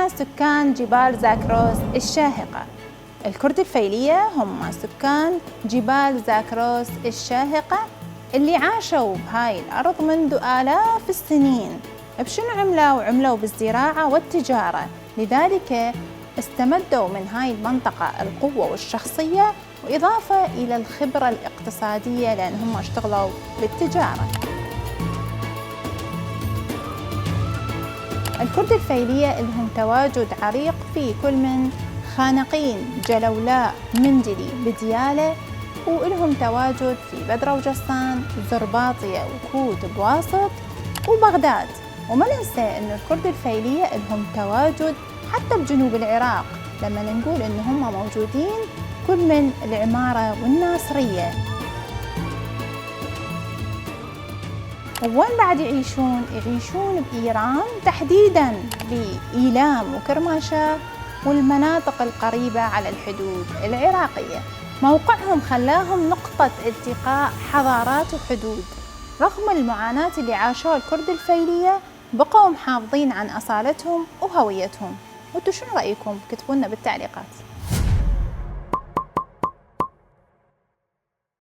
هم سكان جبال زاكروس الشاهقة. الكرد الفيلية هم سكان جبال زاكروس الشاهقة اللي عاشوا بهاي الأرض منذ آلاف السنين. بشنو عملوا بالزراعة والتجارة، لذلك استمدوا من هاي المنطقة القوة والشخصية وإضافة إلى الخبرة الاقتصادية لأن هم اشتغلوا بالتجارة. الكرد الفيلية لهم تواجد عريق في كل من خانقين، جلولاء، مندلي، بديالة، ولهم تواجد في بدرة وجسان، زرباطية، وكوت بواسط، وبغداد. وما ننسى أن الكرد الفيلية لهم تواجد حتى بجنوب العراق، لما نقول أن هم موجودين كل من العمارة والناصرية. وين بعد يعيشون بإيران، تحديداً بإيلام وكرماشا والمناطق القريبة على الحدود العراقية. موقعهم خلاهم نقطة التقاء حضارات وحدود. رغم المعاناة اللي عاشوها الكرد الفيلية بقوا محافظين عن أصالتهم وهويتهم. وانتو شنو رأيكم؟ كتبوا لنا بالتعليقات.